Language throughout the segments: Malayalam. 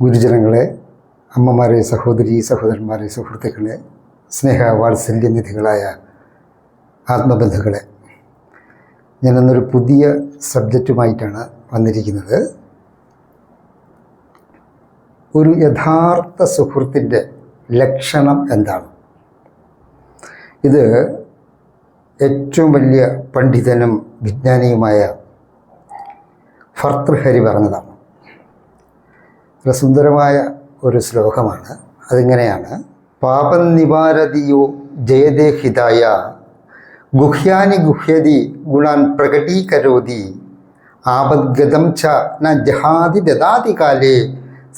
ഗുരുജനങ്ങളെ, അമ്മമാരെ, സഹോദരന്മാരെ, സുഹൃത്തുക്കളെ, സ്നേഹവാത്സല്യനിധികളായ ആത്മബന്ധുക്കളെ, ഞാനൊന്നൊരു പുതിയ സബ്ജക്റ്റുമായിട്ടാണ് വന്നിരിക്കുന്നത്. ഒരു യഥാർത്ഥ സുഹൃത്തിൻ്റെ ലക്ഷണം എന്താണ്? ഇത് ഏറ്റവും വലിയ പണ്ഡിതനും വിജ്ഞാനിയുമായ ഭർതൃഹരി പറഞ്ഞതാണ്. സുന്ദരമായ ഒരു ശ്ലോകമാണ്. അതിങ്ങനെയാണ്: പാപം നിവാരതിയോ ജയതേ ഹിതായ ഗുഹ്യാനി ഗുഹ്യതി ഗുണാൻ പ്രകടീകരോതി ആപദ്ഗതം ച ന ജഹാതി ദദാതി കാലേ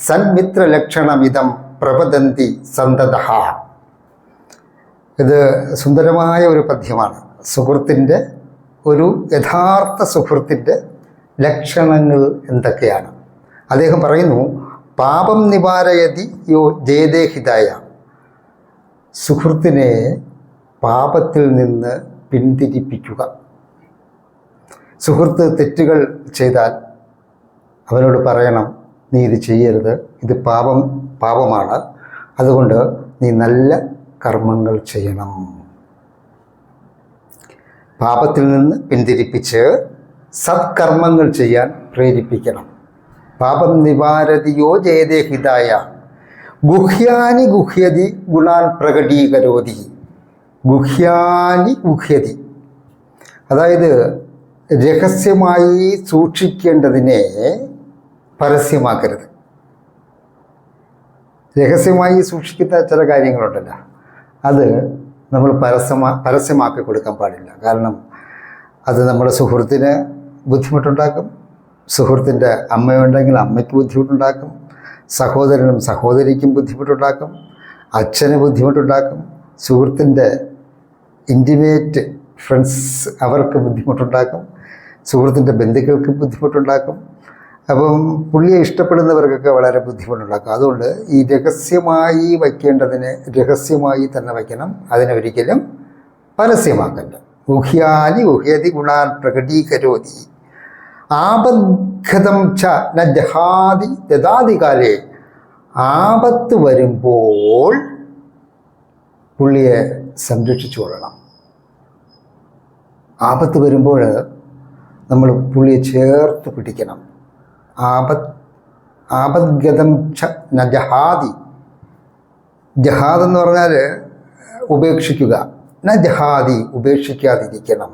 സന്മിത്രലക്ഷണമിതം പ്രവദന്തി സന്തതഃ. ഇത് സുന്ദരമായ ഒരു പദ്യമാണ്. സുഹൃത്തിൻ്റെ, ഒരു യഥാർത്ഥ സുഹൃത്തിൻ്റെ ലക്ഷണങ്ങൾ എന്തൊക്കെയാണ്? അദ്ദേഹം പറയുന്നു, പാപം നിവാരയതി യോ ജയതേ ഹിതായ. സുഹൃത്തിനെ പാപത്തിൽ നിന്ന് പിന്തിരിപ്പിക്കുക. സുഹൃത്ത് തെറ്റുകൾ ചെയ്താൽ അവനോട് പറയണം, നീ ഇത് ചെയ്യരുത്, ഇത് പാപമാണ്, അതുകൊണ്ട് നീ നല്ല കർമ്മങ്ങൾ ചെയ്യണം. പാപത്തിൽ നിന്ന് പിന്തിരിപ്പിച്ച് സത്കർമ്മങ്ങൾ ചെയ്യാൻ പ്രേരിപ്പിക്കണം. പാപം നിവാരതിയോ ജയതേ ഹിതായ ഗുഹ്യാനി ഗുഹ്യതി ഗുണാൻ പ്രകടീകരോതി. ഗുഹ്യാനി ഗുഹ്യതി, അതായത് രഹസ്യമായി സൂക്ഷിക്കേണ്ടതിനെ പരസ്യമാക്കരുത്. രഹസ്യമായി സൂക്ഷിക്കുന്ന ചില കാര്യങ്ങളുണ്ടല്ലോ, അത് നമ്മൾ പരസ്യമാക്കി കൊടുക്കാൻ പാടില്ല. കാരണം അത് നമ്മുടെ സുഹൃത്തിന് ബുദ്ധിമുട്ടുണ്ടാക്കും. സുഹൃത്തിൻ്റെ അമ്മയുണ്ടെങ്കിൽ അമ്മയ്ക്ക് ബുദ്ധിമുട്ടുണ്ടാക്കും. സഹോദരനും സഹോദരിക്കും ബുദ്ധിമുട്ടുണ്ടാക്കും. അച്ഛന് ബുദ്ധിമുട്ടുണ്ടാക്കും. സുഹൃത്തിൻ്റെ ഇൻറ്റിമേറ്റ് ഫ്രണ്ട്സ് അവർക്ക് ബുദ്ധിമുട്ടുണ്ടാക്കും. സുഹൃത്തിൻ്റെ ബന്ധുക്കൾക്ക് ബുദ്ധിമുട്ടുണ്ടാക്കും. അപ്പം പുള്ളിയെ ഇഷ്ടപ്പെടുന്നവർക്കൊക്കെ വളരെ ബുദ്ധിമുട്ടുണ്ടാക്കും. അതുകൊണ്ട് ഈ രഹസ്യമായി വയ്ക്കേണ്ടതിന് രഹസ്യമായി തന്നെ വയ്ക്കണം. അതിനൊരിക്കലും പരസ്യമാക്കണ്ട. ഗുഹ്യാനി ഗുഹ്യതി ഗുണാൻ പ്രകടീകരോതി ആപദ്ഘതം ച ന ജഹാതി ദദാതി കാലേ. ആപത്ത് വരുമ്പോൾ പുള്ളിയെ സംരക്ഷിച്ചു കൊള്ളണം. ആപത്ത് വരുമ്പോൾ നമ്മൾ പുള്ളിയെ ചേർത്ത് പിടിക്കണം. ആപദ്ഗതം ച ന ജഹാതി. ജഹാദ് എന്ന് പറഞ്ഞാൽ ഉപേക്ഷിക്കുക. ന ജഹാതി, ഉപേക്ഷിക്കാതിരിക്കണം.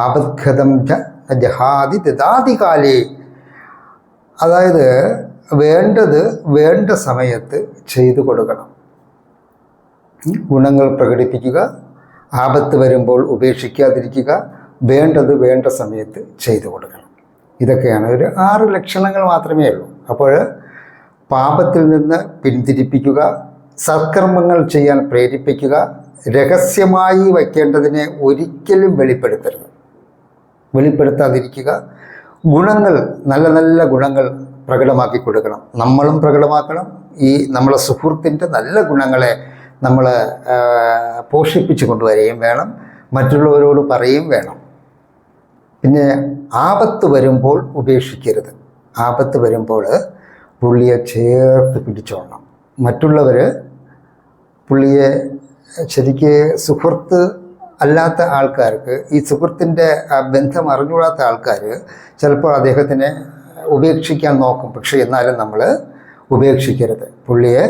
ആപദ്ഗതം ച ന ജഹാതി ദദാതി കാലേ, അതായത് വേണ്ടത് വേണ്ട സമയത്ത് ചെയ്തു കൊടുക്കണം. ഗുണങ്ങൾ പ്രകടിപ്പിക്കുക, ആപത്ത് വരുമ്പോൾ ഉപേക്ഷിക്കാതിരിക്കുക, വേണ്ടത് വേണ്ട സമയത്ത് ചെയ്തു കൊടുക്കണം. ഇതൊക്കെയാണ് ഒരു 6 ലക്ഷണങ്ങൾ മാത്രമേ ഉള്ളൂ. അപ്പോൾ പാപത്തിൽ നിന്ന് പിന്തിരിപ്പിക്കുക, സത്കർമ്മങ്ങൾ ചെയ്യാൻ പ്രേരിപ്പിക്കുക, രഹസ്യമായി വയ്ക്കേണ്ടതിനെ ഒരിക്കലും വെളിപ്പെടുത്താതിരിക്കുക, ഗുണങ്ങൾ, നല്ല നല്ല ഗുണങ്ങൾ പ്രകടമാക്കി കൊടുക്കണം. നമ്മളും പ്രകടമാക്കണം. ഈ നമ്മളെ സുഹൃത്തിൻ്റെ നല്ല ഗുണങ്ങളെ നമ്മൾ പോഷിപ്പിച്ചു കൊണ്ടുവരികയും വേണം, മറ്റുള്ളവരോട് പറയുകയും വേണം. പിന്നെ ആപത്ത് വരുമ്പോൾ ഉപേക്ഷിക്കരുത്. ആപത്ത് വരുമ്പോൾ പുള്ളിയെ ചേർത്ത് പിടിച്ചോളണം. മറ്റുള്ളവർ പുള്ളിയെ ശരിക്ക് സുഹൃത്ത് അല്ലാത്ത ആൾക്കാർക്ക്, ഈ സുഹൃത്തിൻ്റെ ബന്ധം അറിഞ്ഞുകൂടാത്ത ആൾക്കാർ ചിലപ്പോൾ അദ്ദേഹത്തിനെ ഉപേക്ഷിക്കാൻ നോക്കും. പക്ഷേ എന്നാലും നമ്മൾ ഉപേക്ഷിക്കരുത്. പുള്ളിയെ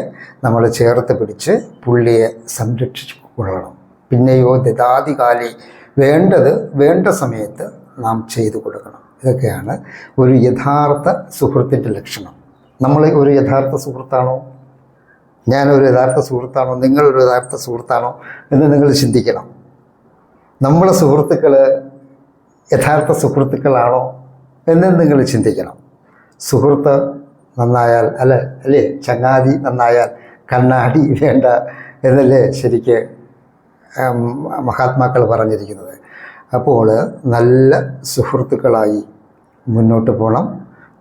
നമ്മൾ ചേർത്ത് പിടിച്ച് പുള്ളിയെ സംരക്ഷിച്ചു കൊള്ളണം. പിന്നെയോ ദദാതി കാലേ, വേണ്ടത് വേണ്ട സമയത്ത് നാം ചെയ്തു കൊടുക്കണം. ഇതൊക്കെയാണ് ഒരു യഥാർത്ഥ സുഹൃത്തിൻ്റെ ലക്ഷണം. നമ്മൾ ഒരു യഥാർത്ഥ സുഹൃത്താണോ? ഞാനൊരു യഥാർത്ഥ സുഹൃത്താണോ? നിങ്ങളൊരു യഥാർത്ഥ സുഹൃത്താണോ എന്ന് നിങ്ങൾ ചിന്തിക്കണം. നമ്മളെ സുഹൃത്തുക്കൾ യഥാർത്ഥ സുഹൃത്തുക്കളാണോ എന്ന് നിങ്ങൾ ചിന്തിക്കണം. സുഹൃത്ത് നന്നായാൽ അല്ലേ ചങ്ങാതി നന്നായാൽ കണ്ണാടി വേണ്ട എന്നല്ലേ ശരിക്ക് മഹാത്മാക്കൾ പറഞ്ഞിരിക്കുന്നത്. അപ്പോൾ നല്ല സുഹൃത്തുക്കളായി മുന്നോട്ട് പോകണം.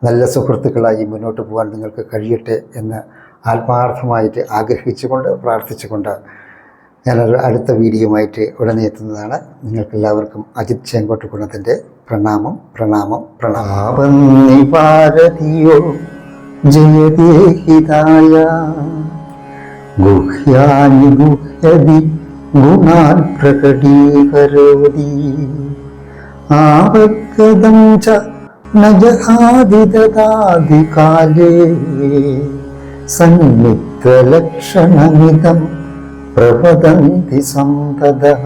നല്ല സുഹൃത്തുക്കളായി മുന്നോട്ട് പോകാൻ നിങ്ങൾക്ക് കഴിയട്ടെ എന്ന് ആത്മാർത്ഥമായിട്ട് ആഗ്രഹിച്ചുകൊണ്ട് പ്രാർത്ഥിച്ചുകൊണ്ട് ഞാനൊരു അടുത്ത വീഡിയോയുമായിട്ട് ഉടനെ എത്തുന്നതാണ്. നിങ്ങൾക്കെല്ലാവർക്കും അജിത് ചേങ്കോട്ടുകുണത്തിൻ്റെ പ്രണാമം. ജയദേഹിതായ ഗുഹ്യാനി ഗുഹ്യതി ഗുണാൻ പ്രകടീകരോതി ആവദ്ഗതം ച ന ജഹാതി ദദാതി കാലേ സന്നിഗ്ധലക്ഷണമിദം പ്രവദന്തി സന്തതഃ.